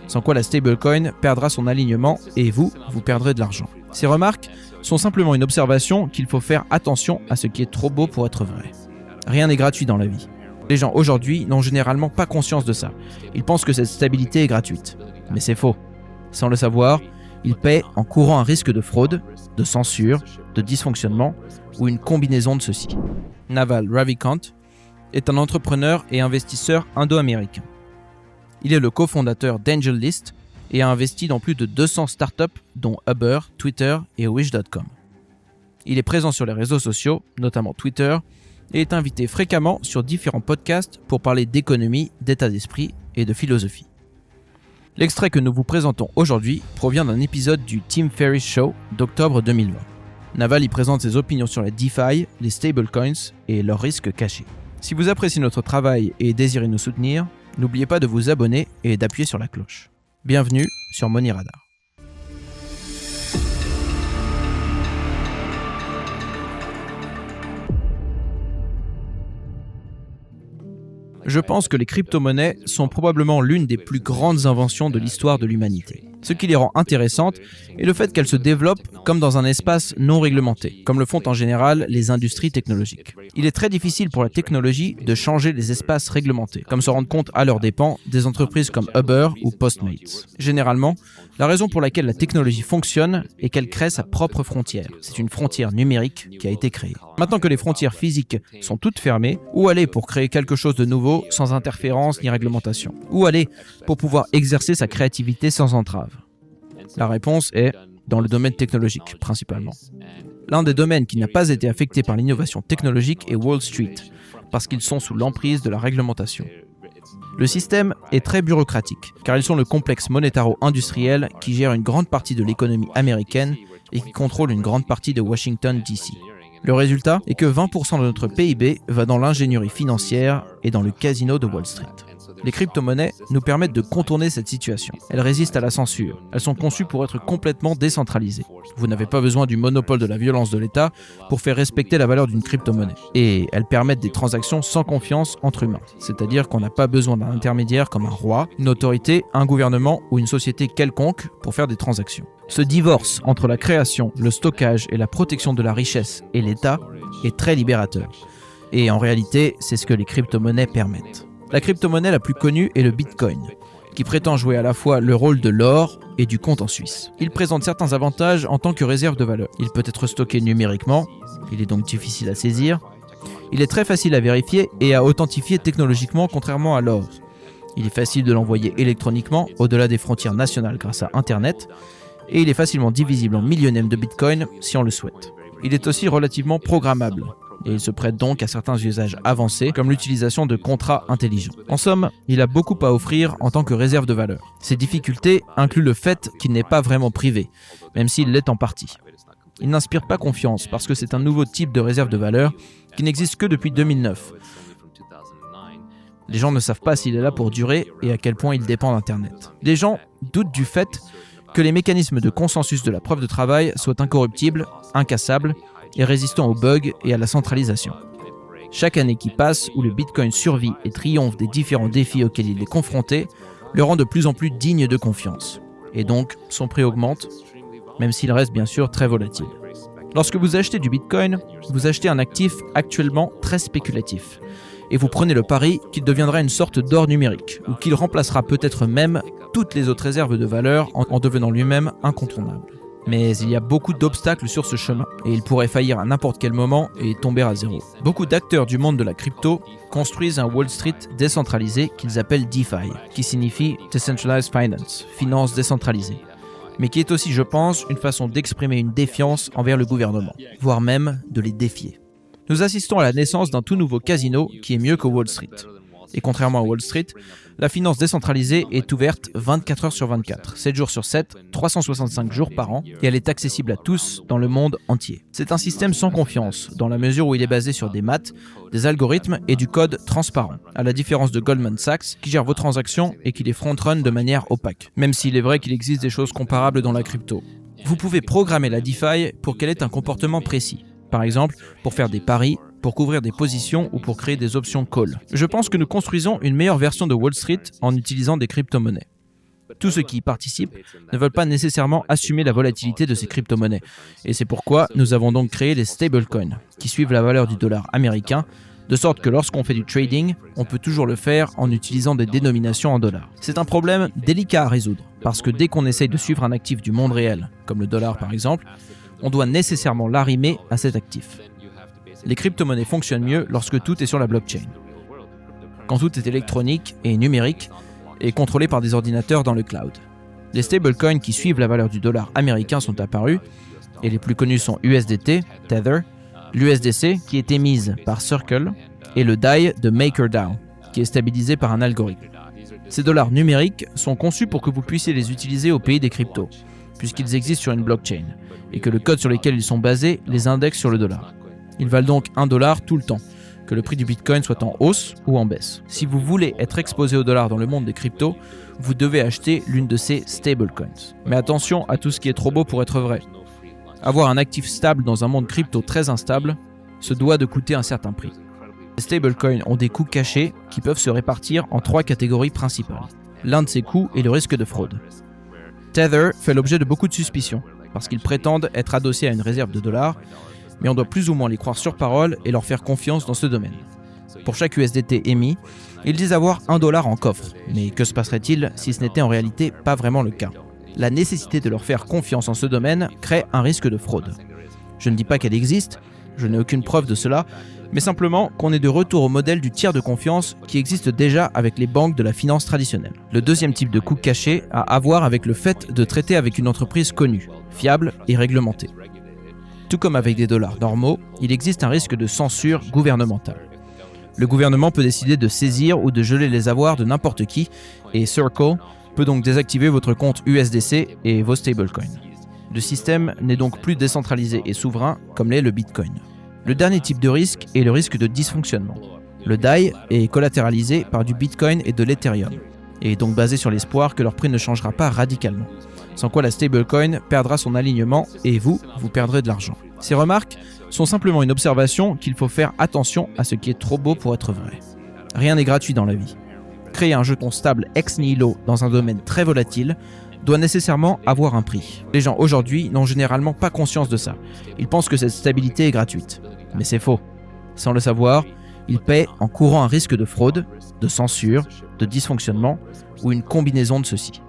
sans quoi la stablecoin perdra son alignement et vous perdrez de l'argent. Ces remarques sont simplement une observation qu'il faut faire attention à ce qui est trop beau pour être vrai. Rien n'est gratuit dans la vie. Les gens aujourd'hui n'ont généralement pas conscience de ça. Ils pensent que cette stabilité est gratuite. Mais c'est faux. Sans le savoir, ils paient en courant un risque de fraude, de censure, de dysfonctionnement ou une combinaison de ceci. Naval Ravikant est un entrepreneur et investisseur indo-américain. Il est le cofondateur d'AngelList et a investi dans plus de 200 startups dont Uber, Twitter et Wish.com. Il est présent sur les réseaux sociaux, notamment Twitter, et est invité fréquemment sur différents podcasts pour parler d'économie, d'état d'esprit et de philosophie. L'extrait que nous vous présentons aujourd'hui provient d'un épisode du Tim Ferriss Show d'octobre 2020. Naval y présente ses opinions sur la DeFi, les stablecoins et leurs risques cachés. Si vous appréciez notre travail et désirez nous soutenir, n'oubliez pas de vous abonner et d'appuyer sur la cloche. Bienvenue sur Money Radar. Je pense que les crypto-monnaies sont probablement l'une des plus grandes inventions de l'histoire de l'humanité. Ce qui les rend intéressantes est le fait qu'elles se développent comme dans un espace non réglementé, comme le font en général les industries technologiques. Il est très difficile pour la technologie de changer les espaces réglementés, comme se rendent compte à leurs dépens des entreprises comme Uber ou Postmates. Généralement, la raison pour laquelle la technologie fonctionne est qu'elle crée sa propre frontière. C'est une frontière numérique qui a été créée. Maintenant que les frontières physiques sont toutes fermées, où aller pour créer quelque chose de nouveau sans interférence ni réglementation? Où aller pour pouvoir exercer sa créativité sans entrave? La réponse est dans le domaine technologique, principalement. L'un des domaines qui n'a pas été affecté par l'innovation technologique est Wall Street, parce qu'ils sont sous l'emprise de la réglementation. Le système est très bureaucratique, car ils sont le complexe monétaro-industriel qui gère une grande partie de l'économie américaine et qui contrôle une grande partie de Washington, D.C. Le résultat est que 20% de notre PIB va dans l'ingénierie financière et dans le casino de Wall Street. Les crypto-monnaies nous permettent de contourner cette situation. Elles résistent à la censure. Elles sont conçues pour être complètement décentralisées. Vous n'avez pas besoin du monopole de la violence de l'État pour faire respecter la valeur d'une crypto-monnaie. Et elles permettent des transactions sans confiance entre humains. C'est-à-dire qu'on n'a pas besoin d'un intermédiaire comme un roi, une autorité, un gouvernement ou une société quelconque pour faire des transactions. Ce divorce entre la création, le stockage et la protection de la richesse et l'État est très libérateur. Et en réalité, c'est ce que les crypto-monnaies permettent. La crypto-monnaie la plus connue est le Bitcoin, qui prétend jouer à la fois le rôle de l'or et du compte en Suisse. Il présente certains avantages en tant que réserve de valeur. Il peut être stocké numériquement, il est donc difficile à saisir. Il est très facile à vérifier et à authentifier technologiquement contrairement à l'or. Il est facile de l'envoyer électroniquement au-delà des frontières nationales grâce à Internet. Et il est facilement divisible en millionièmes de Bitcoin si on le souhaite. Il est aussi relativement programmable. Et il se prête donc à certains usages avancés, comme l'utilisation de contrats intelligents. En somme, il a beaucoup à offrir en tant que réserve de valeur. Ses difficultés incluent le fait qu'il n'est pas vraiment privé, même s'il l'est en partie. Il n'inspire pas confiance parce que c'est un nouveau type de réserve de valeur qui n'existe que depuis 2009. Les gens ne savent pas s'il est là pour durer et à quel point il dépend d'Internet. Les gens doutent du fait que les mécanismes de consensus de la preuve de travail soient incorruptibles, incassables, et résistant aux bugs et à la centralisation. Chaque année qui passe où le Bitcoin survit et triomphe des différents défis auxquels il est confronté le rend de plus en plus digne de confiance. Et donc, son prix augmente, même s'il reste bien sûr très volatile. Lorsque vous achetez du Bitcoin, vous achetez un actif actuellement très spéculatif. Et vous prenez le pari qu'il deviendra une sorte d'or numérique, ou qu'il remplacera peut-être même toutes les autres réserves de valeur en devenant lui-même incontournable. Mais il y a beaucoup d'obstacles sur ce chemin, et il pourrait faillir à n'importe quel moment et tomber à zéro. Beaucoup d'acteurs du monde de la crypto construisent un Wall Street décentralisé qu'ils appellent DeFi, qui signifie Decentralized Finance, finance décentralisée, mais qui est aussi, je pense, une façon d'exprimer une défiance envers le gouvernement, voire même de les défier. Nous assistons à la naissance d'un tout nouveau casino qui est mieux que Wall Street. Et contrairement à Wall Street, la finance décentralisée est ouverte 24 heures sur 24, 7 jours sur 7, 365 jours par an, et elle est accessible à tous dans le monde entier. C'est un système sans confiance, dans la mesure où il est basé sur des maths, des algorithmes et du code transparent, à la différence de Goldman Sachs, qui gère vos transactions et qui les front-run de manière opaque, même s'il est vrai qu'il existe des choses comparables dans la crypto. Vous pouvez programmer la DeFi pour qu'elle ait un comportement précis. Par exemple, pour faire des paris, pour couvrir des positions ou pour créer des options call. Je pense que nous construisons une meilleure version de Wall Street en utilisant des crypto-monnaies. Tous ceux qui y participent ne veulent pas nécessairement assumer la volatilité de ces crypto-monnaies. Et c'est pourquoi nous avons donc créé les stablecoins, qui suivent la valeur du dollar américain, de sorte que lorsqu'on fait du trading, on peut toujours le faire en utilisant des dénominations en dollars. C'est un problème délicat à résoudre, parce que dès qu'on essaye de suivre un actif du monde réel, comme le dollar par exemple, on doit nécessairement l'arrimer à cet actif. Les crypto-monnaies fonctionnent mieux lorsque tout est sur la blockchain. Quand tout est électronique et numérique, et contrôlé par des ordinateurs dans le cloud. Les stablecoins qui suivent la valeur du dollar américain sont apparus, et les plus connus sont USDT, Tether, l'USDC qui est émise par Circle, et le DAI de MakerDAO, qui est stabilisé par un algorithme. Ces dollars numériques sont conçus pour que vous puissiez les utiliser au pays des cryptos, puisqu'ils existent sur une blockchain, et que le code sur lequel ils sont basés les indexe sur le dollar. Ils valent donc $1 tout le temps, que le prix du Bitcoin soit en hausse ou en baisse. Si vous voulez être exposé au dollar dans le monde des cryptos, vous devez acheter l'une de ces stablecoins. Mais attention à tout ce qui est trop beau pour être vrai. Avoir un actif stable dans un monde crypto très instable se doit de coûter un certain prix. Les stablecoins ont des coûts cachés qui peuvent se répartir en 3 catégories principales. L'un de ces coûts est le risque de fraude. Tether fait l'objet de beaucoup de suspicions, parce qu'ils prétendent être adossés à une réserve de dollars, mais on doit plus ou moins les croire sur parole et leur faire confiance dans ce domaine. Pour chaque USDT émis, ils disent avoir $1 en coffre, mais que se passerait-il si ce n'était en réalité pas vraiment le cas? La nécessité de leur faire confiance en ce domaine crée un risque de fraude. Je ne dis pas qu'elle existe, je n'ai aucune preuve de cela, mais simplement qu'on est de retour au modèle du tiers de confiance qui existe déjà avec les banques de la finance traditionnelle. Le deuxième type de coût caché a à voir avec le fait de traiter avec une entreprise connue, fiable et réglementée. Tout comme avec des dollars normaux, il existe un risque de censure gouvernementale. Le gouvernement peut décider de saisir ou de geler les avoirs de n'importe qui, et Circle peut donc désactiver votre compte USDC et vos stablecoins. Le système n'est donc plus décentralisé et souverain comme l'est le Bitcoin. Le dernier type de risque est le risque de dysfonctionnement. Le DAI est collatéralisé par du Bitcoin et de l'Ethereum, et est donc basé sur l'espoir que leur prix ne changera pas radicalement, sans quoi la stablecoin perdra son alignement et vous perdrez de l'argent. Ces remarques sont simplement une observation qu'il faut faire attention à ce qui est trop beau pour être vrai. Rien n'est gratuit dans la vie. Créer un jeton stable ex nihilo dans un domaine très volatile doit nécessairement avoir un prix. Les gens aujourd'hui n'ont généralement pas conscience de ça. Ils pensent que cette stabilité est gratuite. Mais c'est faux. Sans le savoir, ils paient en courant un risque de fraude, de censure, de dysfonctionnement ou une combinaison de ceux-ci.